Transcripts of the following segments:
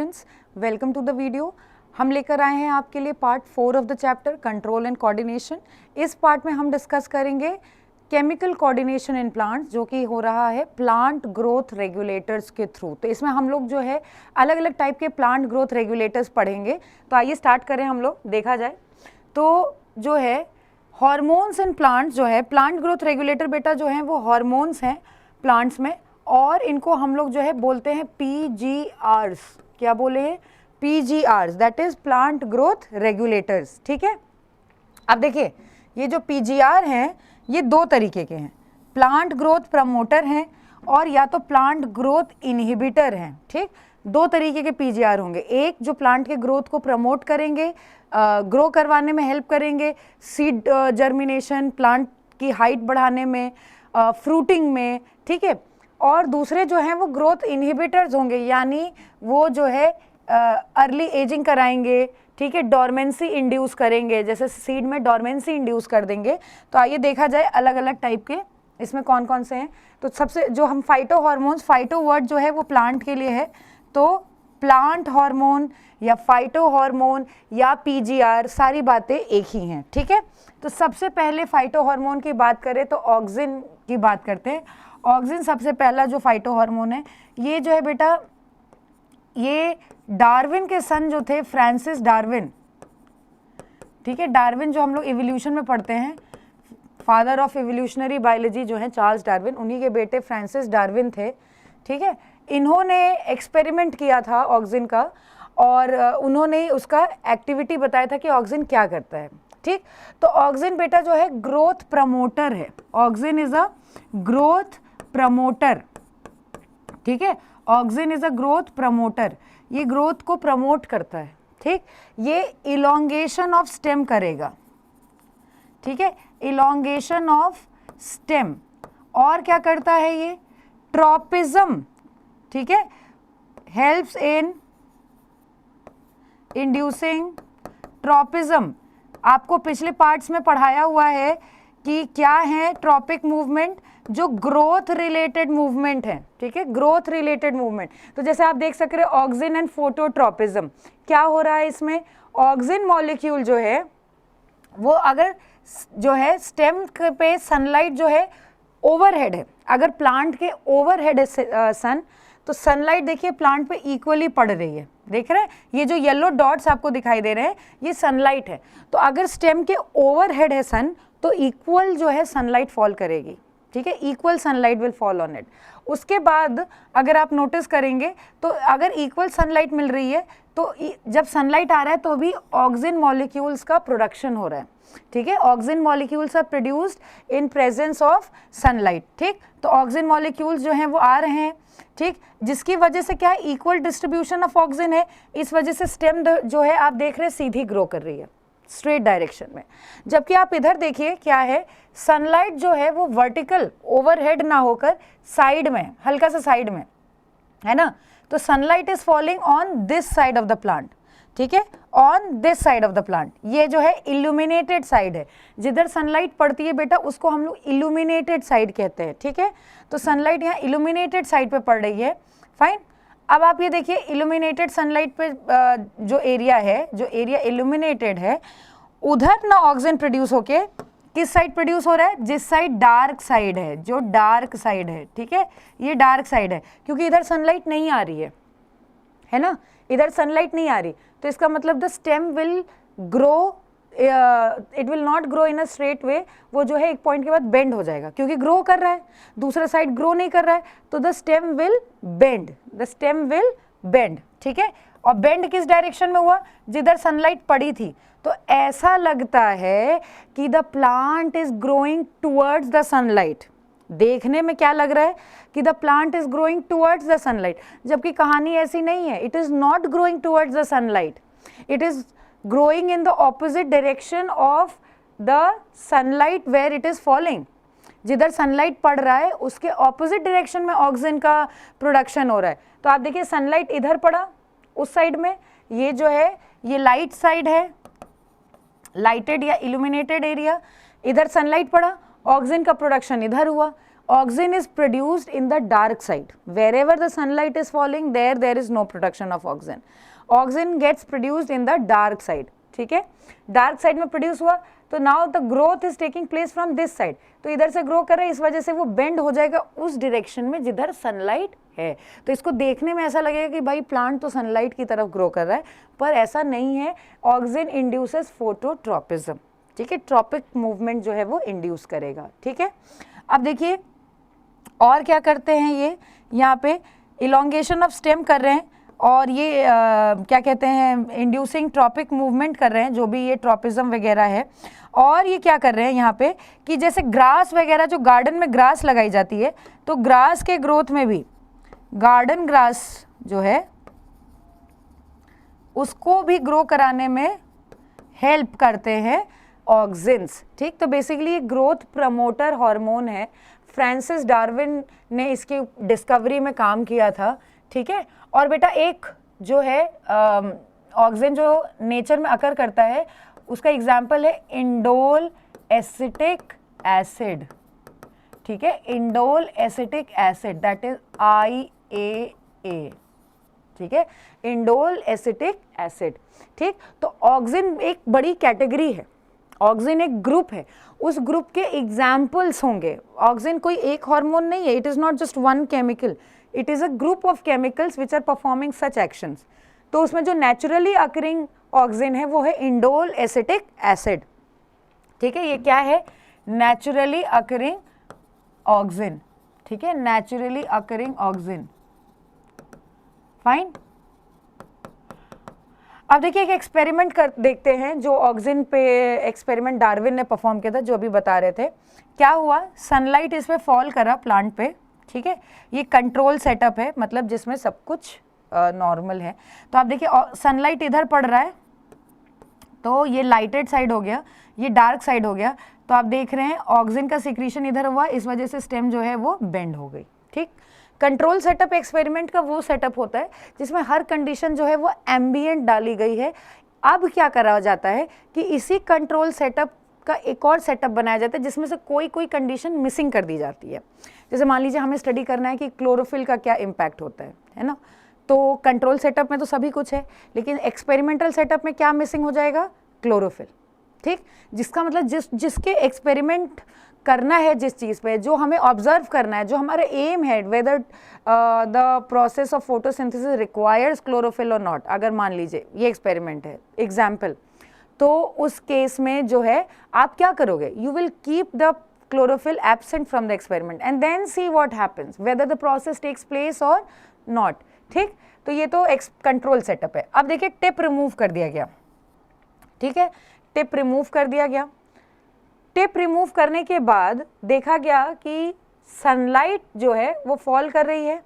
Students, welcome to the video. हम लेकर आए हैं आपके लिए part 4 of the chapter control and coordination. इस पार्ट में हम डिस्कस करेंगे केमिकल कोऑर्डिनेशन इन प्लांट्स, जो कि हो रहा है प्लांट ग्रोथ रेगुलेटर्स के थ्रू। तो इसमें हम लोग जो है अलग अलग टाइप के प्लांट ग्रोथ रेगुलेटर्स पढ़ेंगे। तो आइए स्टार्ट करें हम लोग। देखा जाए तो जो है हार्मोन्स इन प्लांट्स, जो है प्लांट ग्रोथ रेगुलेटर बेटा जो है वो हार्मोन्स हैं प्लांट्स में, और इनको हम लोग जो है बोलते हैं PGRs। क्या बोले हैं? PGRs, that is plant growth regulators. ठीक है, अब देखिए ये जो PGR हैं ये दो तरीके के हैं, प्लांट ग्रोथ प्रमोटर हैं और या तो प्लांट ग्रोथ इनहिबिटर हैं। ठीक, दो तरीके के PGR होंगे। एक जो प्लांट के ग्रोथ को प्रमोट करेंगे, ग्रो करवाने में हेल्प करेंगे, सीड जर्मिनेशन, प्लांट की हाइट बढ़ाने में, फ्रूटिंग में। ठीक है, और दूसरे जो हैं वो ग्रोथ इनहिबिटर्स होंगे, यानी वो जो है अर्ली एजिंग कराएंगे। ठीक है, डॉर्मेंसी इंड्यूस करेंगे, जैसे सीड में डॉर्मेंसी इंड्यूस कर देंगे। तो आइए देखा जाए अलग अलग टाइप के इसमें कौन कौन से हैं। तो सबसे जो हम फाइटो हार्मोन्स, फाइटो वर्ड जो है वो प्लांट के लिए है, तो प्लांट हार्मोन या फाइटो हार्मोन या PGR सारी बातें एक ही हैं। ठीक है, तो सबसे पहले फाइटो हार्मोन की बात करें तो ऑक्सिन की बात करते हैं। ऑक्सिन सबसे पहला जो फाइटो हार्मोन है, ये जो है बेटा, ये डार्विन के सन जो थे, फ्रांसिस डार्विन। ठीक है, डार्विन जो हम लोग इवोल्यूशन में पढ़ते हैं, फादर ऑफ इवोल्यूशनरी बायोलॉजी जो है चार्ल्स डार्विन, उन्हीं के बेटे फ्रांसिस डार्विन थे। ठीक है, इन्होंने एक्सपेरिमेंट किया था ऑक्सिन का, और उन्होंने उसका एक्टिविटी बताया था कि ऑक्सिन क्या करता है। ठीक, तो ऑक्सिन बेटा जो है ग्रोथ प्रमोटर है। Auxin is a growth promoter. ठीक है, auxin is a growth promoter, ये ग्रोथ को प्रमोट करता है। ठीक, ये इलोंगेशन ऑफ स्टेम करेगा। ठीक है, इलोंगेशन ऑफ स्टेम। और क्या करता है ये? ट्रॉपिज्म। ठीक है, हेल्प्स इन इंड्यूसिंग ट्रॉपिज्म। आपको पिछले पार्ट्स में पढ़ाया हुआ है कि क्या है ट्रॉपिक मूवमेंट, जो ग्रोथ रिलेटेड मूवमेंट है। ठीक है, ग्रोथ रिलेटेड मूवमेंट। तो जैसे आप देख सक रहे हैं ऑक्सिन एंड फोटोट्रॉपिज्म, क्या हो रहा है इसमें? ऑक्सिन मॉलिक्यूल जो है वो अगर जो है स्टेम पे सनलाइट जो है ओवरहेड है, अगर प्लांट के ओवरहेड है सन, तो सनलाइट देखिए प्लांट पे इक्वली पड़ रही है। देख रहे हैं ये जो येलो डॉट्स आपको दिखाई दे रहे हैं, ये सनलाइट है। तो अगर स्टेम के ओवरहेड है सन, तो इक्वल जो है सनलाइट फॉल करेगी। ठीक है, equal sunlight will fall on it. उसके बाद अगर आप नोटिस करेंगे तो अगर इक्वल सनलाइट मिल रही है, तो जब सनलाइट आ रहा है तो भी ऑक्सिन मॉलिक्यूल्स का प्रोडक्शन हो रहा है। ठीक है, auxin molecules are produced in presence of sunlight. ठीक, तो ऑक्सिन मॉलिक्यूल्स जो हैं वो आ रहे हैं। ठीक, जिसकी वजह से क्या है, इक्वल डिस्ट्रीब्यूशन ऑफ ऑक्सिन है। इस वजह से स्टेम जो है आप देख रहे हैं सीधी ग्रो कर रही है, स्ट्रेट डायरेक्शन में। जबकि आप इधर देखिए क्या है, सनलाइट जो है वो वर्टिकल ओवरहेड ना होकर साइड में, हल्का सा साइड में है ना। तो sunlight is falling on this side of the plant. ठीक है, on this side of the plant. ये जो है इल्यूमिनेटेड साइड है, जिधर सनलाइट पड़ती है बेटा उसको हम लोग इल्यूमिनेटेड साइड कहते हैं। ठीक है, तो सनलाइट यहाँ इल्यूमिनेटेड साइड पे पड़ रही है। फाइन, अब आप ये देखिए इल्यूमिनेटेड सनलाइट पे जो एरिया है, जो एरिया इल्यूमिनेटेड है, उधर ना ऑक्सिन प्रोड्यूस होके किस साइड प्रोड्यूस हो रहा है? जिस साइड डार्क साइड है, जो डार्क साइड है। ठीक है, ये डार्क साइड है क्योंकि इधर सनलाइट नहीं आ रही है ना, इधर सनलाइट नहीं आ रही। तो इसका मतलब the stem will grow, it will not grow in a straight way. वो जो है एक पॉइंट के बाद बेंड हो जाएगा, क्योंकि ग्रो कर रहा है, दूसरा साइड ग्रो नहीं कर रहा है, तो the stem will bend, the stem will bend. ठीक है, और बेंड किस डायरेक्शन में हुआ? जिधर सनलाइट पड़ी थी। तो ऐसा लगता है कि the plant is growing towards the sunlight. देखने में क्या लग रहा है कि the plant is growing towards the sunlight, जबकि कहानी ऐसी नहीं है। It is not growing towards the sunlight, it is growing in the opposite direction of the sunlight where it is falling। जिधर सनलाइट पड़ रहा है उसके ऑपोजिट डायरेक्शन में ऑक्सिन का प्रोडक्शन हो रहा है। तो आप देखिए सनलाइट इधर पड़ा उस साइड में, ये जो है ये लाइट साइड है, लाइटेड या इल्यूमिनेटेड एरिया, इधर सनलाइट पड़ा, ऑक्सिन का प्रोडक्शन इधर हुआ। Auxin is produced in the dark side, wherever the sunlight is falling there is no production of oxygen. Oxygen gets produced in the dark side. ठीक है, dark side में produce हुआ तो now the growth is taking place from this side, तो इधर से grow कर रहा है, इस वजह से वो बेंड हो जाएगा उस डायरेक्शन में जिधर सनलाइट है। तो इसको देखने में ऐसा लगेगा कि भाई प्लांट तो सनलाइट की तरफ ग्रो कर रहा है, पर ऐसा नहीं है। ऑक्सिन इंड्यूसेस फोटोट्रॉपिज्म, ठीक है, ट्रॉपिक मूवमेंट जो है वो इंड्यूस करेगा। ठीक है, अब देखिए और क्या करते हैं, ये यहाँ पे इलोंगेशन ऑफ स्टेम कर रहे हैं और ये क्या कहते हैं, इंड्यूसिंग ट्रॉपिक मूवमेंट कर रहे हैं, जो भी ये ट्रॉपिज्म वगैरह है। और ये क्या कर रहे हैं यहाँ पे कि जैसे ग्रास वगैरह, जो गार्डन में ग्रास लगाई जाती है, तो ग्रास के ग्रोथ में भी गार्डन ग्रास जो है उसको भी ग्रो कराने में हेल्प करते हैं ऑक्सिन्स। ठीक, तो बेसिकली ये ग्रोथ प्रमोटर हार्मोन है। फ्रांसिस डार्विन ने इसकी डिस्कवरी में काम किया था। ठीक है, और बेटा एक जो है ऑक्सिन जो नेचर में अकर करता है, उसका एग्जाम्पल है इंडोल एसिटिक एसिड। ठीक है, indole acetic acid, that is IAA। ठीक है, इंडोल एसिटिक एसिड। ठीक, तो ऑक्सिन एक बड़ी कैटेगरी है, ऑक्सिन एक ग्रुप है, उस ग्रुप के एग्जाम्पल्स होंगे। ऑक्सिन कोई एक हार्मोन नहीं है, it is not just one chemical, it is a group of chemicals which are performing such actions. तो उसमें जो नेचुरली अकरिंग ऑक्सिन है वो है इंडोल एसिटिक एसिड। ठीक है, ये क्या है, नेचुरली अकरिंग ऑक्सिन। ठीक है, नेचुरली अकरिंग ऑक्सिन, फाइन। अब देखिए एक एक्सपेरिमेंट कर देखते हैं, जो ऑक्सिन पे एक्सपेरिमेंट डार्विन ने परफॉर्म किया था, जो अभी बता रहे थे। क्या हुआ, सनलाइट इस पे फॉल करा प्लांट पे। ठीक है, ये कंट्रोल सेटअप है, मतलब जिसमें सब कुछ नॉर्मल है। तो आप देखिए सनलाइट इधर पड़ रहा है, तो ये लाइटेड साइड हो गया, ये डार्क साइड हो गया। तो आप देख रहे हैं ऑक्सिन का सिक्रीशन इधर हुआ, इस वजह से स्टेम जो है वो बेंड हो गई। ठीक, कंट्रोल सेटअप एक्सपेरिमेंट का वो सेटअप होता है जिसमें हर कंडीशन जो है वो एम्बिएंट डाली गई है। अब क्या करा जाता है कि इसी कंट्रोल सेटअप का एक और सेटअप बनाया जाता है जिसमें से कोई कोई कंडीशन मिसिंग कर दी जाती है। जैसे मान लीजिए हमें स्टडी करना है कि क्लोरोफिल का क्या इम्पैक्ट होता है ना, तो कंट्रोल सेटअप में तो सभी कुछ है, लेकिन एक्सपेरिमेंटल सेटअप में क्या मिसिंग हो जाएगा, क्लोरोफिल। ठीक, जिसका मतलब जिसके एक्सपेरिमेंट करना है, जिस चीज़ पे जो हमें ऑब्जर्व करना है, जो हमारा एम है, whether the process of photosynthesis requires chlorophyll और नॉट, अगर मान लीजिए ये एक्सपेरिमेंट है एग्जाम्पल, तो उस केस में जो है आप क्या करोगे, you will keep the chlorophyll absent from the experiment and then see what happens whether the process takes place or not। ठीक, तो ये तो कंट्रोल सेटअप है। अब देखिए टिप रिमूव कर दिया गया। ठीक है, टिप रिमूव कर दिया गया। टिप रिमूव करने के बाद देखा गया कि सनलाइट जो है वो फॉल कर रही है,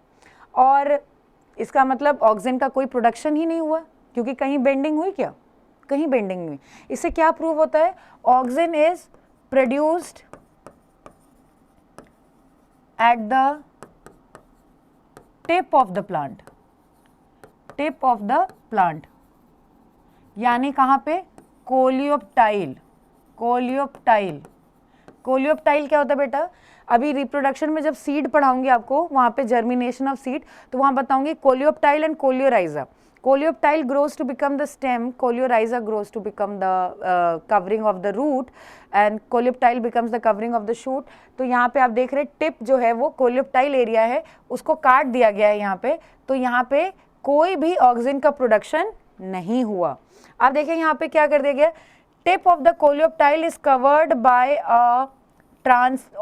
और इसका मतलब ऑक्सिन का कोई प्रोडक्शन ही नहीं हुआ, क्योंकि कहीं बेंडिंग हुई, क्या कहीं बेंडिंग हुई। इससे क्या प्रूव होता है, auxin is produced at the tip of the plant, tip of the plant, यानी कहाँ पे, कोलियोप्टाइल। कोलियोप्टाइल, कोलियोप्टाइल क्या होता है बेटा, अभी रिप्रोडक्शन में जब सीड पढ़ाऊंगी आपको, वहाँ पे जर्मिनेशन ऑफ सीड, तो वहाँ बताऊंगी coleoptile and coleorhiza. Coleoptile grows to become the stem, Coleorhiza grows to become the covering of the root, and Coleoptile becomes the covering of the shoot। तो यहाँ पे आप देख रहे हैं टिप जो है वो Coleoptile एरिया है, उसको काट दिया गया है यहाँ पे, तो यहाँ पे कोई भी ऑक्सिन का प्रोडक्शन नहीं हुआ। आप देखें यहाँ पे क्या कर दिया गया, tip of the Coleoptile is covered by a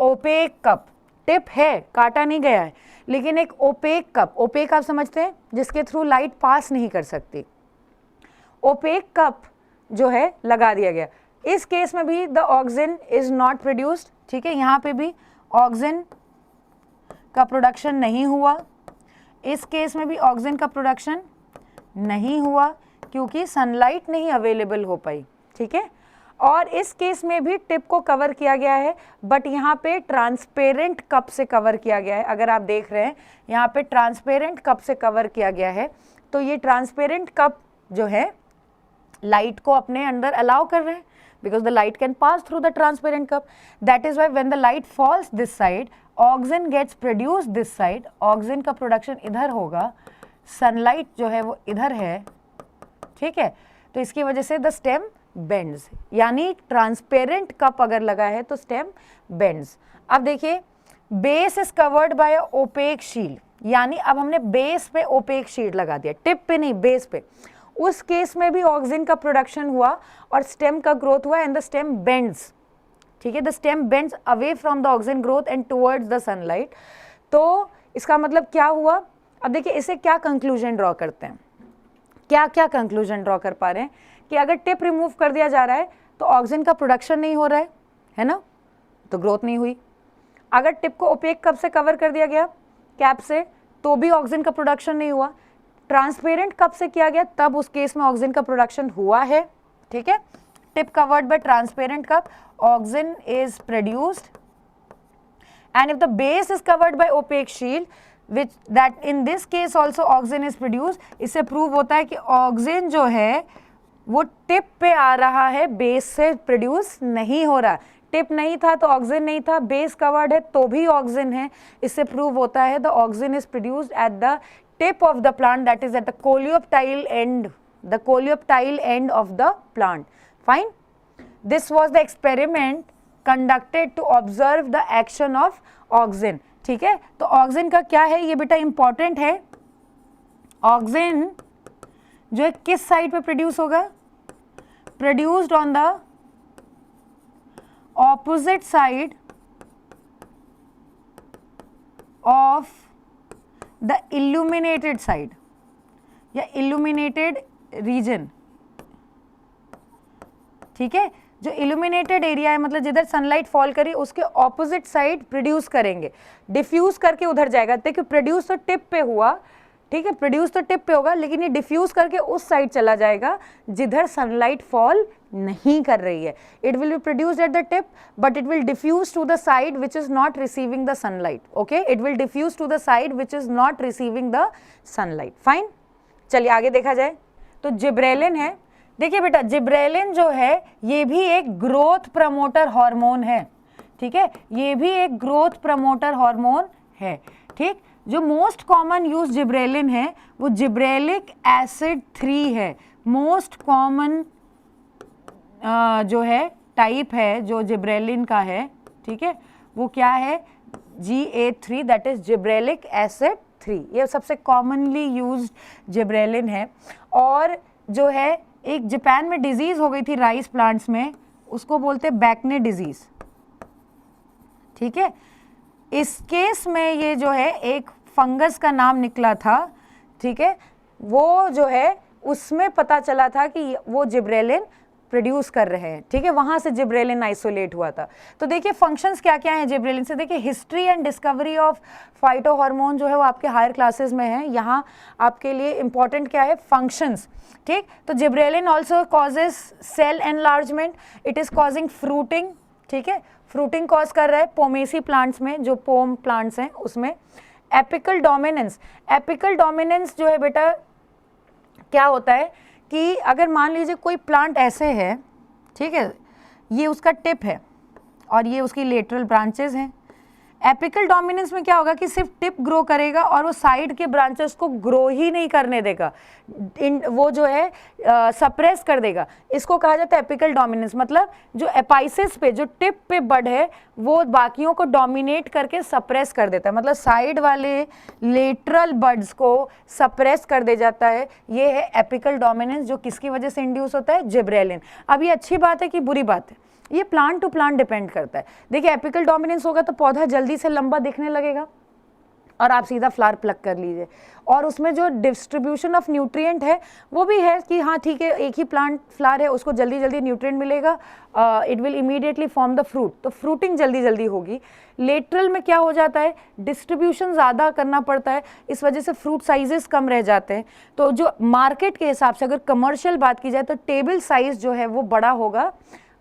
opaque cup। Tip है, काटा नहीं गया है, लेकिन एक ओपेक कप, ओपेक आप समझते हैं जिसके थ्रू लाइट पास नहीं कर सकती, ओपेक कप जो है लगा दिया गया। इस केस में भी the auxin is not produced. ठीक है, यहाँ पे भी ऑक्सिन का प्रोडक्शन नहीं हुआ, इस केस में भी ऑक्सिन का प्रोडक्शन नहीं हुआ क्योंकि सनलाइट नहीं अवेलेबल हो पाई। ठीक है, और इस केस में भी टिप को कवर किया गया है, बट यहाँ पे ट्रांसपेरेंट कप से कवर किया गया है। अगर आप देख रहे हैं यहाँ पे ट्रांसपेरेंट कप से कवर किया गया है, तो ये ट्रांसपेरेंट कप जो है लाइट को अपने अंदर अलाउ कर रहे हैं, because the light can pass through the transparent cup. That is why when the light falls this side, oxygen gets produced this side. oxygen का production इधर होगा, sunlight जो है वो इधर है, ठीक है, तो इसकी वजह से the stem bends, यानी transparent cup अगर लगा है तो stem bends. अब देखिए base is covered by a opaque shield, यानी अब हमने base पे opaque shield लगा दिया, टिप पे नहीं, base पे. उस केस में भी ऑक्सीजन का प्रोडक्शन हुआ और स्टेम का ग्रोथ हुआ एंड द स्टेम बेंड्स, ठीक है, the stem bends away from the oxygen growth and towards the sunlight. तो इसका मतलब क्या हुआ, अब देखिए इसे क्या कंक्लूजन ड्रॉ करते हैं, क्या क्या कंक्लूजन ड्रॉ कर पा रहे हैं कि अगर टिप रिमूव कर दिया जा रहा है तो ऑक्सीजन का प्रोडक्शन नहीं हो रहा है ना, तो ग्रोथ नहीं हुई. अगर टिप को ओपेक कप से कवर कर दिया गया कैप से तो भी ऑक्सीजन का प्रोडक्शन नहीं हुआ. ट्रांसपेरेंट कप से किया गया तब उस केस में ऑक्सीजन का प्रोडक्शन हुआ है, ठीक है. Tip covered by transparent cup, oxygen is produced, and if the base is covered by opaque shield which that in this case also oxygen is produced. इससे प्रूव होता है कि ऑक्सीजन जो है वो टिप पे आ रहा है, बेस से प्रोड्यूस नहीं हो रहा. टिप नहीं था तो ऑक्सीजन नहीं था, बेस कवर्ड है तो भी ऑक्सीजन है. इससे प्रूव होता है the oxygen is produced at the tip of the plant, that is at the coleoptile end of the plant. Fine. This was the experiment conducted to observe the action of oxygen. ठीक है, तो oxygen का क्या है ये बेटा important है. Oxygen जो है किस साइड पे प्रोड्यूस होगा, produced on the opposite side of the illuminated side या illuminated रीजन, ठीक है. जो illuminated एरिया है मतलब जिधर सनलाइट फॉल करी उसके ऑपोजिट साइड प्रोड्यूस करेंगे, डिफ्यूज करके उधर जाएगा. देखिए प्रोड्यूस तो टिप पे हुआ, ठीक है, प्रोड्यूस तो टिप पे होगा लेकिन ये डिफ्यूज करके उस साइड चला जाएगा जिधर सनलाइट फॉल नहीं कर रही है. It will be produced at the tip but it will diffuse to the side which is not receiving the sunlight. Okay, it will diffuse to the side which is not receiving the sunlight. Fine, चलिए आगे देखा जाए. तो gibberellin है, देखिए बेटा gibberellin जो है ये भी एक ग्रोथ प्रमोटर हार्मोन है, ठीक है, ये भी एक ग्रोथ प्रमोटर हार्मोन है. ठीक, जो मोस्ट कॉमन यूज जिब्रेलिन है वो जिब्रेलिक एसिड 3 है. मोस्ट कॉमन जो है टाइप है जो जिब्रेलिन का है, ठीक है, वो क्या है, GA3, that is gibberellic acid 3. ये सबसे कॉमनली यूज्ड जिब्रेलिन है. और जो है एक जापान में डिजीज हो गई थी राइस प्लांट्स में, उसको बोलते बैकने डिजीज, ठीक है. इस केस में ये जो है एक फंगस का नाम निकला था, ठीक है, वो जो है उसमें पता चला था कि वो जिब्रेलिन प्रोड्यूस कर रहे हैं, ठीक है, वहां से जिब्रेलिन आइसोलेट हुआ था. तो देखिए फंक्शंस क्या क्या हैं जिब्रेलिन से. देखिए history and discovery of phyto hormone जो है वो आपके हायर क्लासेस में है. यहाँ आपके लिए इंपॉर्टेंट क्या है, फंक्शंस. ठीक, तो gibberellin also causes cell enlargement, it is causing fruiting, ठीक है, फ्रूटिंग कॉज कर रहा है पोमेसी प्लांट्स में, जो पोम प्लांट्स हैं उसमें. एपिकल डोमिनेंस, एपिकल डोमिनेंस जो है बेटा क्या होता है कि अगर मान लीजिए कोई प्लांट ऐसे है, ठीक है, ये उसका टिप है और ये उसकी लेटरल ब्रांचेस हैं. एपिकल डोमिनेंस में क्या होगा कि सिर्फ टिप ग्रो करेगा और वो साइड के ब्रांचेस को ग्रो ही नहीं करने देगा, वो जो है सप्रेस कर देगा. इसको कहा जाता है एपिकल डोमिनेंस. मतलब जो एपाइसिस पे जो टिप पे बड है वो बाकियों को डोमिनेट करके सप्रेस कर देता है, मतलब साइड वाले लेटरल बड्स को सप्रेस कर दे जाता है. ये है एपिकल डोमिनेंस जो किसकी वजह से इंड्यूस होता है, जिब्रेलिन. अब ये अच्छी बात है कि बुरी बात है, ये प्लांट टू प्लांट डिपेंड करता है. देखिए एपिकल डोमिनेंस होगा तो पौधा जल्दी से लंबा दिखने लगेगा और आप सीधा फ्लावर प्लक कर लीजिए. और उसमें जो डिस्ट्रीब्यूशन ऑफ न्यूट्रिएंट है वो भी है कि हाँ ठीक है एक ही प्लांट फ्लावर है उसको जल्दी जल्दी न्यूट्रिएंट मिलेगा, it will immediately form the fruit, तो फ्रूटिंग जल्दी जल्दी होगी. लेटरल में क्या हो जाता है, डिस्ट्रीब्यूशन ज़्यादा करना पड़ता है, इस वजह से फ्रूट साइजेस कम रह जाते हैं. तो जो मार्केट के हिसाब से अगर कमर्शियल बात की जाए तो टेबल साइज जो है वो बड़ा होगा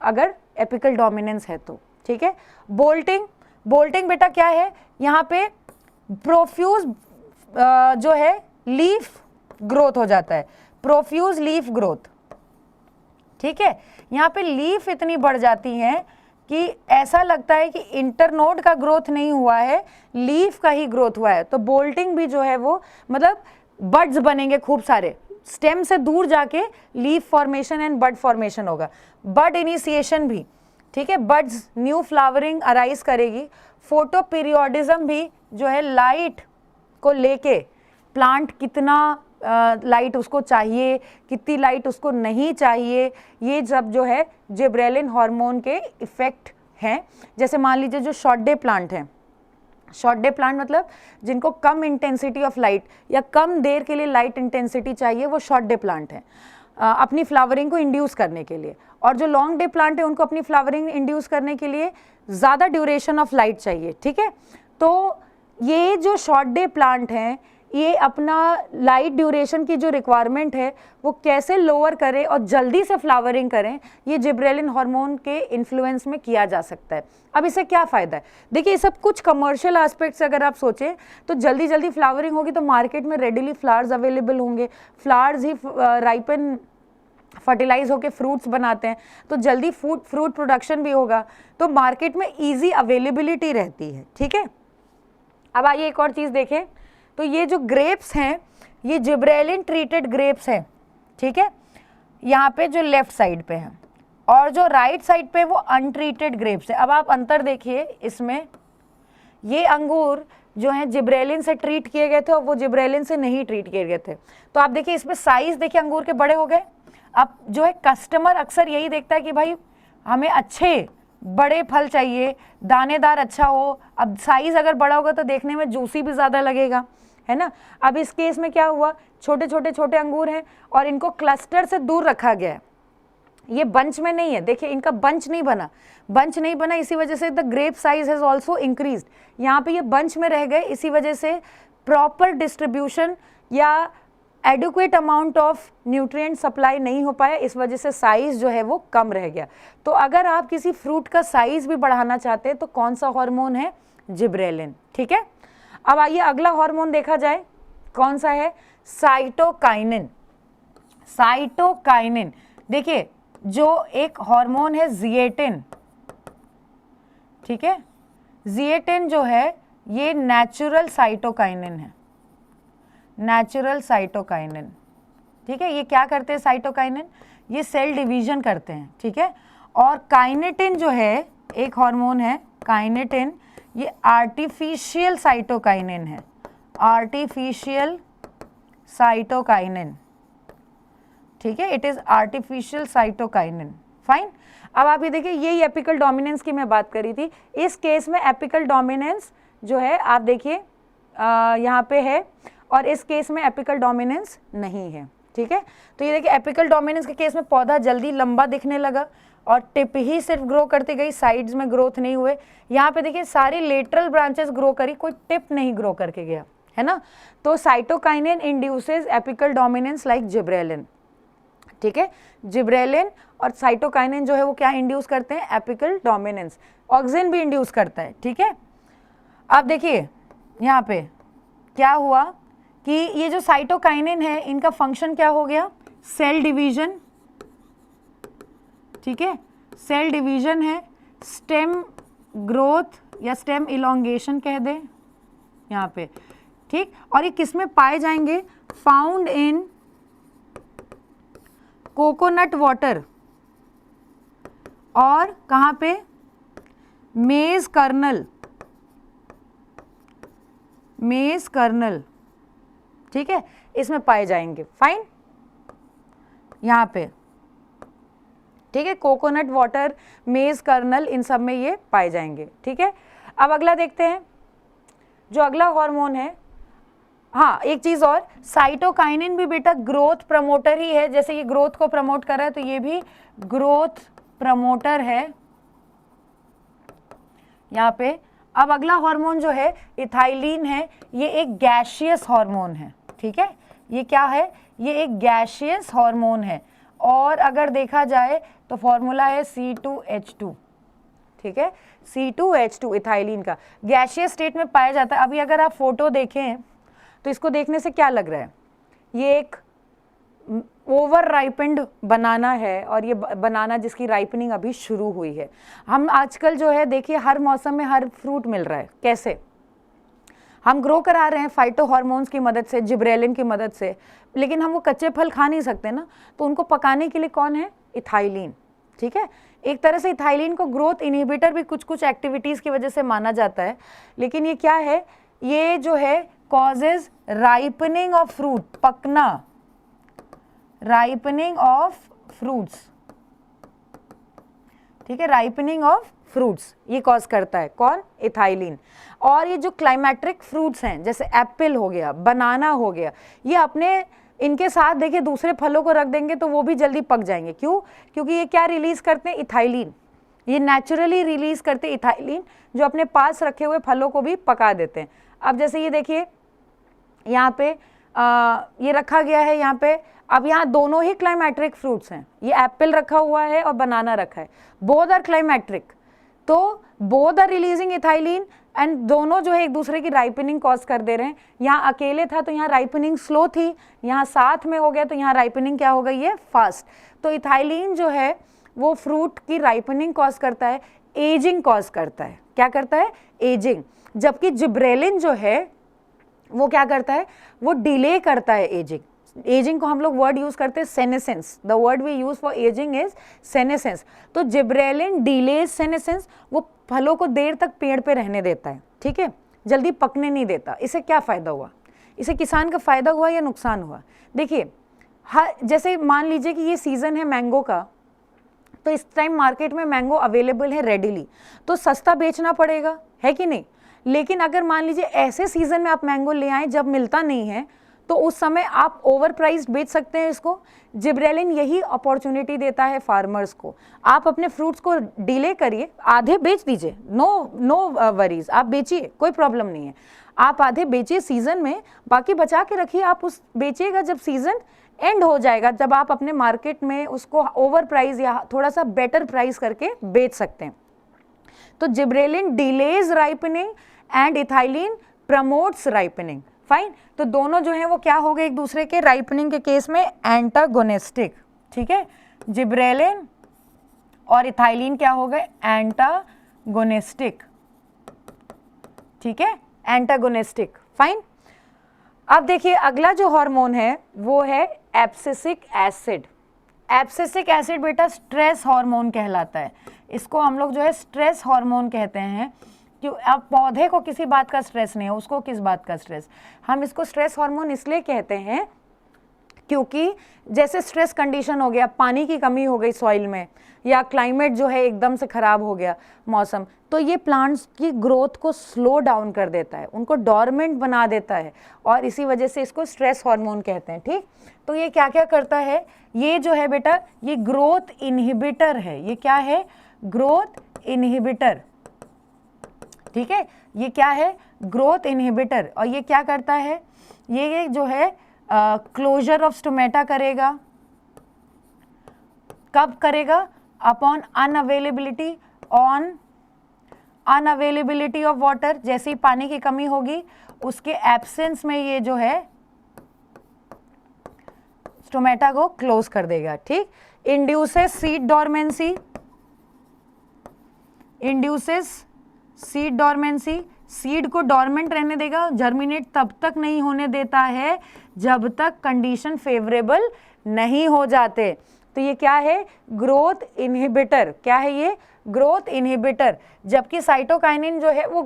अगर एपिकल डोमिनेंस है तो. ठीक है, बोल्टिंग, बोल्टिंग बेटा क्या है, यहाँ पे प्रोफ्यूज जो है लीफ ग्रोथ हो जाता है, प्रोफ्यूज लीफ ग्रोथ. ठीक है। यहाँ पे लीफ इतनी बढ़ जाती हैं कि ऐसा लगता है कि इंटरनोड का ग्रोथ नहीं हुआ है, लीफ का ही ग्रोथ हुआ है। तो बोल्टिंग भी जो है वो मतलब बड्स बनेंगे खूब सारे, स्टेम से दूर जाके leaf formation and bud formation होगा, बड इनिशिएशन भी, ठीक है, बड्स न्यू फ्लावरिंग अराइज करेगी। फोटो पीरियोडिज्म भी जो है लाइट को लेके, प्लांट कितना लाइट उसको चाहिए, कितनी लाइट उसको नहीं चाहिए, ये सब जो है जिब्रेलिन हार्मोन के इफेक्ट हैं। जैसे मान लीजिए जो शॉर्ट डे प्लांट हैं, शॉर्ट डे प्लांट मतलब जिनको कम इंटेंसिटी ऑफ लाइट या कम देर के लिए लाइट इंटेंसिटी चाहिए, वो शॉर्ट डे प्लांट हैं अपनी फ्लावरिंग को इंड्यूस करने के लिए। और जो लॉन्ग डे प्लांट है उनको अपनी फ्लावरिंग इंड्यूस करने के लिए ज़्यादा ड्यूरेशन ऑफ लाइट चाहिए, ठीक है। तो ये जो शॉर्ट डे प्लांट हैं, ये अपना लाइट ड्यूरेशन की जो रिक्वायरमेंट है वो कैसे लोअर करें और जल्दी से फ्लावरिंग करें, ये जिब्रेलिन हार्मोन के इन्फ्लुएंस में किया जा सकता है। अब इससे क्या फ़ायदा है, देखिए ये सब कुछ कमर्शियल एस्पेक्ट्स अगर आप सोचें तो जल्दी जल्दी फ्लावरिंग होगी तो मार्केट में रेडिली फ्लावर्स अवेलेबल होंगे, फ्लावर्स ही राइपन फर्टिलाइज होकर फ्रूट्स बनाते हैं, तो जल्दी फ्रूट प्रोडक्शन भी होगा, तो मार्केट में ईजी अवेलेबिलिटी रहती है, ठीक है। अब आइए एक और चीज़ देखें, तो ये जो ग्रेप्स हैं ये जिब्रेलिन ट्रीटेड ग्रेप्स हैं, ठीक है, यहाँ पे जो लेफ्ट साइड पे हैं, और जो राइट साइड पे वो अनट्रीटेड ग्रेप्स है। अब आप अंतर देखिए इसमें, ये अंगूर जो हैं जिब्रेलिन से ट्रीट किए गए थे और वो जिब्रेलिन से नहीं ट्रीट किए गए थे। तो आप देखिए इसमें साइज़ देखिए अंगूर के बड़े हो गए। अब जो है कस्टमर अक्सर यही देखता है कि भाई हमें अच्छे बड़े फल चाहिए, दानेदार अच्छा हो। अब साइज़ अगर बड़ा होगा तो देखने में जूसी भी ज़्यादा लगेगा, है ना। अब इस केस में क्या हुआ, छोटे छोटे अंगूर हैं और इनको क्लस्टर से दूर रखा गया है, ये बंच में नहीं है, देखिए इनका बंच नहीं बना, इसी वजह से the grape size has also increased. यहाँ पे ये बंच में रह गए, इसी वजह से प्रॉपर डिस्ट्रीब्यूशन या adequate amount of nutrient supply नहीं हो पाया, इस वजह से साइज़ जो है वो कम रह गया। तो अगर आप किसी फ्रूट का साइज़ भी बढ़ाना चाहते हैं तो कौन सा हार्मोन है, जिब्रेलिन, ठीक है। अब आइए अगला हार्मोन देखा जाए, कौन सा है, साइटोकाइनिन। साइटोकाइनिन देखिए जो एक हार्मोन है जिएटिन, ठीक है, जिएटिन जो है ये नेचुरल साइटोकाइनिन है, नेचुरल साइटोकाइनिन, ठीक है। ये क्या करते हैं साइटोकाइनिन, ये सेल डिवीजन करते हैं, ठीक है। और काइनेटिन जो है एक हार्मोन है काइनेटिन, ये आर्टिफिशियल साइटोकाइनिन है, आर्टिफिशियल साइटोकाइनिन, ठीक है, it is artificial cytokinin, fine. अब आप ये देखिए, यही एपिकल डोमिनेंस की मैं बात करी थी, इस केस में एपिकल डोमिनेंस जो है आप देखिए यहाँ पे है और इस केस में एपिकल डोमिनेंस नहीं है, ठीक है। तो ये देखिए एपिकल डोमिनेंस के केस में पौधा जल्दी लंबा दिखने लगा और टिप ही सिर्फ ग्रो करती गई, साइड्स में ग्रोथ नहीं हुए। यहाँ पे देखिए सारी लेटरल ब्रांचेस ग्रो करी, कोई टिप नहीं ग्रो करके गया, है ना। तो cytokinin induces apical dominance like gibberellin, ठीक है। जिब्रेलिन और साइटोकाइनिन जो है वो क्या इंड्यूस करते हैं, एपिकल डोमिनेंस। ऑक्सिन भी इंड्यूस करता है, ठीक है। अब देखिए यहाँ पे क्या हुआ कि ये जो साइटोकाइनिन है इनका फंक्शन क्या हो गया, सेल डिवीजन, ठीक है, सेल डिवीजन है, स्टेम ग्रोथ या स्टेम इलोंगेशन कह दें यहाँ पे, ठीक। और ये किस में पाए जाएंगे, फाउंड इन कोकोनट वाटर और कहाँ पे, मेज कर्नल, मेज कर्नल, ठीक है, इसमें पाए जाएंगे, फाइन, यहाँ पे, ठीक है, कोकोनट वाटर, मेज कर्नल, इन सब में ये पाए जाएंगे, ठीक है। अब अगला देखते हैं, जो अगला हार्मोन है, हाँ एक चीज़ और, साइटोकाइनिन भी बेटा ग्रोथ प्रमोटर ही है, जैसे ये ग्रोथ को प्रमोट कर रहा है तो ये भी ग्रोथ प्रमोटर है यहाँ पे। अब अगला हार्मोन जो है इथाइलिन है, ये एक गैसियस हार्मोन है, ठीक है, ये क्या है, ये एक गैसियस हार्मोन है और अगर देखा जाए तो फॉर्मूला है C2H2, ठीक है, C2H2 इथाइलिन का गैसियस स्टेट में पाया जाता है। अभी अगर आप फोटो देखें तो इसको देखने से क्या लग रहा है, ये एक ओवर राइपेंड बनाना है और ये बनाना जिसकी राइपनिंग अभी शुरू हुई है। हम आजकल जो है देखिए हर मौसम में हर फ्रूट मिल रहा है, कैसे हम ग्रो करा रहे हैं फाइटो हार्मोन्स की मदद से, जिब्रेलिन की मदद से, लेकिन हम वो कच्चे फल खा नहीं सकते ना, तो उनको पकाने के लिए कौन है, इथाइलिन। ठीक है, एक तरह से इथाइलिन को ग्रोथ इनहिबिटर भी कुछ कुछ एक्टिविटीज़ की वजह से माना जाता है, लेकिन ये क्या है, ये जो है कॉजेज राइपनिंग ऑफ फ्रूट, पकना, राइपनिंग ऑफ फ्रूट्स। ठीक है, राइपनिंग ऑफ फ्रूट्स ये कॉज करता है, कौन, इथाइलिन। और ये जो क्लाइमेट्रिक फ्रूट्स हैं जैसे एप्पल हो गया, बनाना हो गया, ये अपने इनके साथ देखिए दूसरे फलों को रख देंगे तो वो भी जल्दी पक जाएंगे। क्यों, क्योंकि ये क्या रिलीज करते हैं, इथाइलिन। ये नेचुरली रिलीज करते हैं इथाइलिन, जो अपने पास रखे हुए फलों को भी पका देते हैं। अब जैसे ये देखिए यहाँ पे ये रखा गया है यहाँ पे, अब यहाँ दोनों ही क्लाइमेट्रिक फ्रूट्स हैं, ये एप्पल रखा हुआ है और बनाना रखा है, बोथ आर क्लाइमेट्रिक, तो both are releasing ethylene and दोनों जो है एक दूसरे की राइपनिंग कॉज कर दे रहे हैं। यहाँ अकेले था तो यहाँ राइपनिंग स्लो थी, यहाँ साथ में हो गया तो यहाँ राइपनिंग क्या हो गई है, फास्ट। तो इथाइलिन जो है वो फ्रूट की राइपनिंग कॉज करता है, एजिंग कॉज करता है, क्या करता है, एजिंग। जबकि जिब्रेलिन जो है वो क्या करता है, वो डिले करता है एजिंग। एजिंग को हम लोग वर्ड यूज करते हैं senescence, the word we use for ageing is senescence. तो जिब्रेलिन डिलेज सेनेसेंस, वो फलों को देर तक पेड़ पे रहने देता है, ठीक है, जल्दी पकने नहीं देता। इससे क्या फायदा हुआ, इससे किसान का फायदा हुआ या नुकसान हुआ। देखिए जैसे मान लीजिए कि ये सीजन है मैंगो का, तो इस टाइम मार्केट में मैंगो अवेलेबल है रेडिली, तो सस्ता बेचना पड़ेगा, है कि नहीं। लेकिन अगर मान लीजिए ऐसे सीजन में आप मैंगो ले आए जब मिलता नहीं है, तो उस समय आप ओवर प्राइस बेच सकते हैं इसको। जिब्रेलिन यही अपॉर्चुनिटी देता है फार्मर्स को, आप अपने फ्रूट्स को डिले करिए, आधे बेच दीजिए, नो वरीज, आप बेचिए, कोई प्रॉब्लम नहीं है, आप आधे बेचिए सीजन में, बाकी बचा के रखिए, आप उस बेचिएगा जब सीजन एंड हो जाएगा, जब आप अपने मार्केट में उसको ओवर प्राइस या थोड़ा सा बेटर प्राइस करके बेच सकते हैं। तो gibberellin delays ripening and ethylene promotes ripening, fine. तो दोनों जो है वो क्या हो गए एक दूसरे के राइपनिंग के केस में एंटागोनिस्टिक, ठीक है। जिब्रेलिन और इथाइलिन क्या हो गए, एंटागोनिस्टिक, ठीक है, एंटागोनिस्टिक, फाइन। अब देखिए अगला जो हार्मोन है वो है एब्सिसिक एसिड। एब्सिसिक एसिड बेटा स्ट्रेस हार्मोन कहलाता है, इसको हम लोग जो है स्ट्रेस हार्मोन कहते हैं। क्यों, अब पौधे को किसी बात का स्ट्रेस नहीं है, उसको किस बात का स्ट्रेस, हम इसको स्ट्रेस हार्मोन इसलिए कहते हैं क्योंकि जैसे स्ट्रेस कंडीशन हो गया, पानी की कमी हो गई सॉइल में, या क्लाइमेट जो है एकदम से खराब हो गया मौसम, तो ये प्लांट्स की ग्रोथ को स्लो डाउन कर देता है, उनको डॉर्मेंट बना देता है, और इसी वजह से इसको स्ट्रेस हार्मोन कहते हैं, ठीक। तो ये क्या क्या करता है, ये जो है बेटा ये ग्रोथ इनहिबिटर है, ये क्या है, ग्रोथ इनहिबिटर, ठीक है, ये क्या है, ग्रोथ इनहिबिटर। और ये क्या करता है, ये जो है क्लोजर ऑफ स्टोमेटा करेगा, कब करेगा, अपॉन अनअवेलेबिलिटी ऑफ वाटर, जैसे ही पानी की कमी होगी उसके एब्सेंस में ये जो है स्टोमेटा को क्लोज कर देगा, ठीक। Induces seed dormancy, induces seed dormancy, seed को डॉर्मेंट रहने देगा, जर्मिनेट तब तक नहीं होने देता है जब तक कंडीशन फेवरेबल नहीं हो जाते। तो ये क्या है, ग्रोथ इनहिबिटर, क्या है ये, ग्रोथ इनहिबिटर। जबकि साइटोकाइनिन जो है वो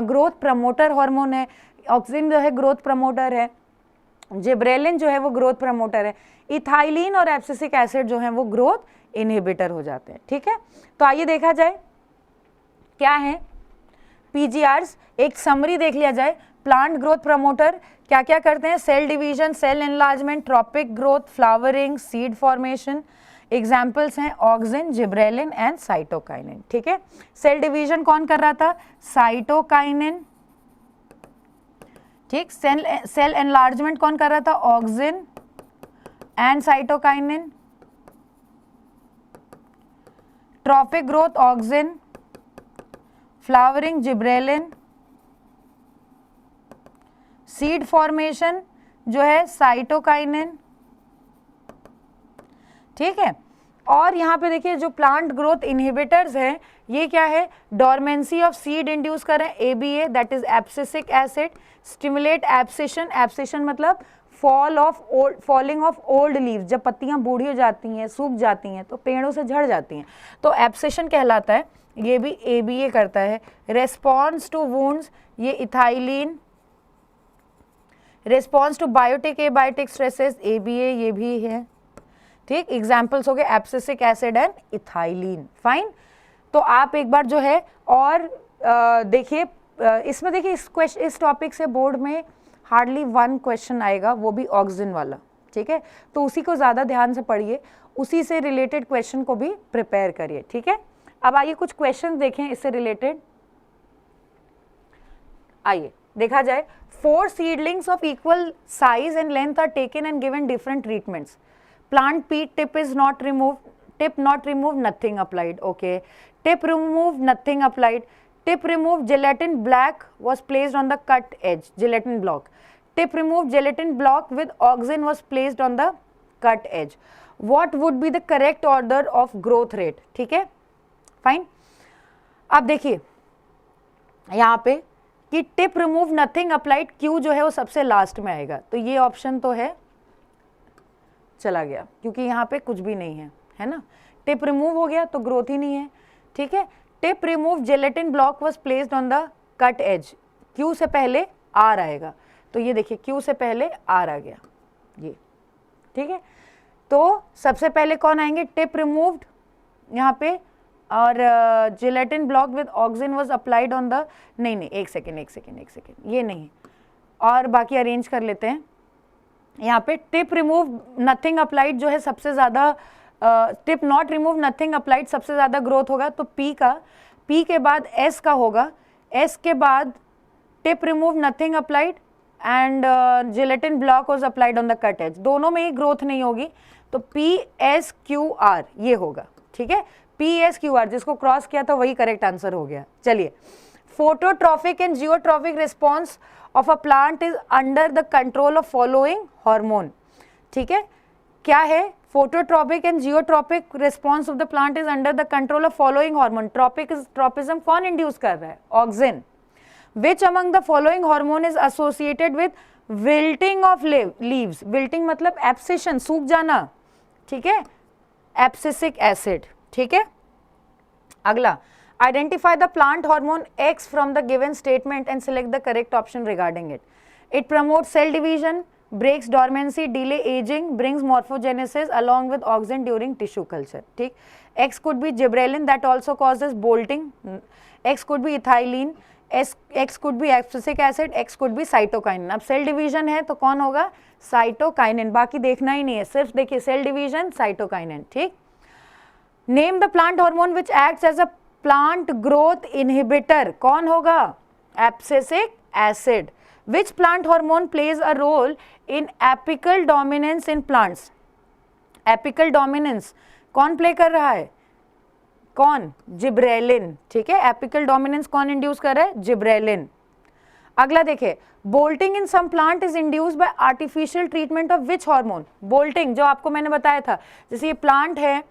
ग्रोथ प्रमोटर हार्मोन है, ऑक्सिन जो है ग्रोथ प्रमोटर है, जिब्रेलिन जो है वो ग्रोथ प्रमोटर है, इथाइलिन और एब्सिसिक एसिड जो है वो ग्रोथ इनहिबिटर हो जाते हैं, ठीक है। तो आइए देखा जाए क्या है पीजीआरस, एक समरी देख लिया जाए। प्लांट ग्रोथ प्रमोटर क्या क्या करते हैं, cell division, cell enlargement, tropic growth, flowering, seed formation. Examples हैं ऑक्सिन, जिब्रेलिन एंड साइटोकाइनिन, ठीक है। सेल डिवीजन कौन कर रहा था, साइटोकाइनिन, ठीक। सेल एनलार्जमेंट कौन कर रहा था, auxin and cytokinin. Tropic growth auxin, flowering gibberellin, seed formation जो है साइटोकाइनिन, ठीक है। और यहाँ पे देखिए जो प्लांट ग्रोथ इनहिबिटर्स हैं ये क्या है, डोरमेंसी ऑफ सीड इंड्यूस कर रहे हैं ABA that is abscisic acid, stimulate abscission, abscission मतलब फॉलिंग ऑफ ओल्ड लीव्स, जब पत्तियां बूढ़ी हो जाती हैं सूख जाती हैं तो पेड़ों से झड़ जाती हैं तो एब्सिशन कहलाता है, ये भी ABA करता है। रेस्पॉन्स टू वुंड्स ये ethylene, response to biotic abiotic stresses ABA ये भी है, ठीक। एग्जाम्पल्स हो गए abscisic acid and ethylene, fine. तो आप एक बार जो है और देखिए इसमें देखिए इस टॉपिक से बोर्ड में हार्डली 1 क्वेश्चन आएगा, वो भी ऑक्सीजन वाला, ठीक है। तो उसी को ज़्यादा ध्यान से पढ़िए, उसी से रिलेटेड क्वेश्चन को भी प्रिपेयर करिए, ठीक है। अब आइए कुछ क्वेश्चन देखें इससे रिलेटेड। आइए देखा जाए, 4 seedlings of equal size and length are taken and given different treatments. Plant peat tip is not removed, tip not removed, nothing applied, okay. Tip removed, nothing applied. Tip removed, gelatin black was placed on the cut edge, gelatin block. Tip removed, gelatin block with auxin was placed on the cut edge. What would be the correct order of growth rate? ठीक है, fine. अब देखिए यहाँ पे कि tip remove nothing applied, Q जो है वो सबसे लास्ट में आएगा, तो ये ऑप्शन तो है चला गया क्योंकि यहाँ पे कुछ भी नहीं है ना। टिप रिमूव हो गया तो ग्रोथ ही नहीं है, ठीक है। Tip remove gelatin block was placed on the cut edge, Q से पहले आर आएगा, तो ये देखिए क्यू से पहले आर आ गया ये, ठीक है। तो सबसे पहले कौन आएंगे, टिप रिमूव्ड यहाँ पे, और gelatin block with auxin was applied on the, नहीं एक सेकेंड ये नहीं, और बाकी अरेंज कर लेते हैं। यहाँ पे टिप रिमूव नथिंग अप्लाइड जो है सबसे ज़्यादा, tip not remove nothing applied सबसे ज़्यादा ग्रोथ होगा, तो पी का, पी के बाद एस का होगा, एस के बाद tip remove nothing applied and gelatin block was applied on the cut edge, दोनों में ही ग्रोथ नहीं होगी, तो PSQR ये होगा, ठीक है। PSQR जिसको क्रॉस किया था वही करेक्ट आंसर हो गया। चलिए, phototrophic and geotropic response of a plant is under the control of following hormone, ठीक है। क्या है, phototropic and geotropic response of the plant is under the control of following hormone. tropism कौन induce कर रहा है, auxin. Which among the following hormone is associated with wilting of leaves? wilting मतलब abscission, सूख जाना, ठीक है, abscisic acid, ठीक है। अगला, identify the plant hormone X from the given statement and select the correct option regarding it. It promotes cell division, breaks dormancy, delay aging, brings morphogenesis along with auxin during tissue culture, ठीक। X could be gibberellin that also causes bolting, X could be ethylene, X could be abscisic acid, X could be cytokinin। अब cell division है तो कौन होगा, cytokinin, बाकी देखना ही नहीं है, सिर्फ देखिए सेल डिवीजन साइटोकाइनिन, ठीक। Name the plant hormone which acts as a plant growth inhibitor, कौन होगा, abscisic acid. Which plant hormone plays a role in apical dominance in plants, apical dominance कौन प्ले कर रहा है, कौन, जिब्रेलिन, ठीक है। एपिकल डोमिनेंस कौन इंड्यूस कर रहा है, जिब्रेलिन। अगला देखे, bolting in some plant is induced by artificial treatment of which hormone. Bolting जो आपको मैंने बताया था, जैसे ये प्लांट है,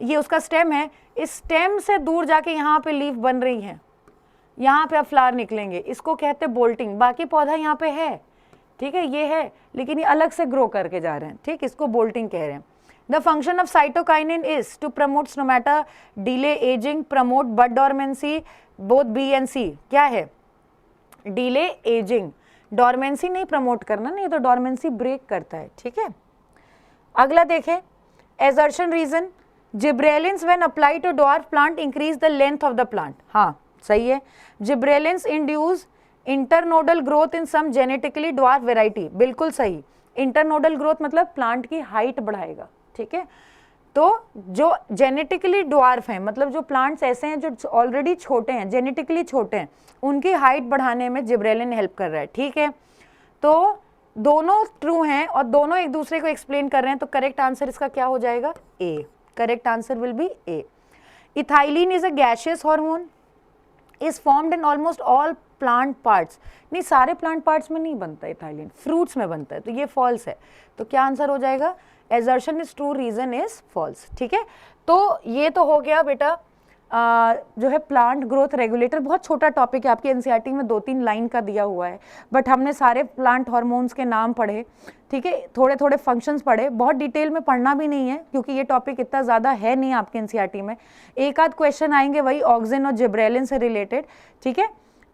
ये उसका स्टेम है, इस स्टेम से दूर जाके यहाँ पे लीफ बन रही है, यहाँ पे अब फ्लावर निकलेंगे, इसको कहते हैं बोल्टिंग। बाकी पौधा यहाँ पे है, ठीक है, ये है, लेकिन ये अलग से ग्रो करके जा रहे हैं, ठीक, इसको बोल्टिंग कह रहे हैं। The function of cytokinin is to promote stomata, delay ageing, promote bud dormancy, both B and C. क्या है, डिले एजिंग, डोरमेंसी नहीं प्रमोट करना, नहीं तो डोरमेंसी ब्रेक करता है, ठीक है। अगला देखें, assertion reason, gibberellins when apply to dwarf plant increase the length of the plant, हाँ सही है। Gibberellins induce internodal growth in some genetically dwarf variety, बिल्कुल सही। इंटरनोडल ग्रोथ मतलब प्लांट की हाइट बढ़ाएगा, ठीक है। तो जो जेनेटिकली ड्वार्फ हैं, मतलब जो प्लांट्स ऐसे हैं जो ऑलरेडी छोटे हैं, जेनेटिकली छोटे हैं, उनकी हाइट बढ़ाने में जिब्रेलिन हेल्प कर रहा है, ठीक है। तो दोनों ट्रू हैं और दोनों एक दूसरे को एक्सप्लेन कर रहे हैं, तो करेक्ट आंसर इसका क्या हो जाएगा, A. Correct answer will be A. Ethylene is a gaseous hormone, is formed in almost all plant parts, नहीं सारे प्लांट पार्ट्स में नहीं बनता इथाइलिन, फ्रूट्स में बनता है, तो ये फॉल्स है। तो क्या आंसर हो जाएगा, assertion is true, reason is false. ठीक है, तो ये तो हो गया बेटा जो है प्लांट ग्रोथ रेगुलेटर। बहुत छोटा टॉपिक है, आपके एनसीईआरटी में 2-3 लाइन का दिया हुआ है, बट हमने सारे प्लांट हार्मोन्स के नाम पढ़े, ठीक है, थोड़े थोड़े फंक्शंस पढ़े, बहुत डिटेल में पढ़ना भी नहीं है क्योंकि ये टॉपिक इतना ज़्यादा है नहीं आपके एनसीईआरटी में। एक आध क्वेश्चन आएंगे वही ऑक्सिन और जिब्रेलिन से रिलेटेड, ठीक है,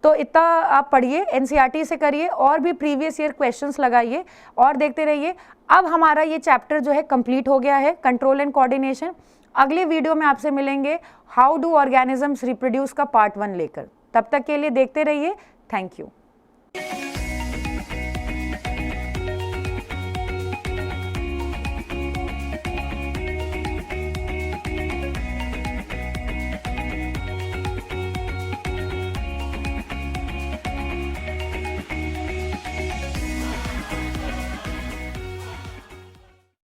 तो इतना आप पढ़िए, एनसीईआरटी से करिए और भी प्रीवियस ईयर क्वेश्चंस लगाइए और देखते रहिए। अब हमारा ये चैप्टर जो है कंप्लीट हो गया है, कंट्रोल एंड कोऑर्डिनेशन। अगले वीडियो में आपसे मिलेंगे हाउ डू ऑर्गेनिजम्स रिप्रोड्यूस का पार्ट 1 लेकर। तब तक के लिए देखते रहिए। Thank you.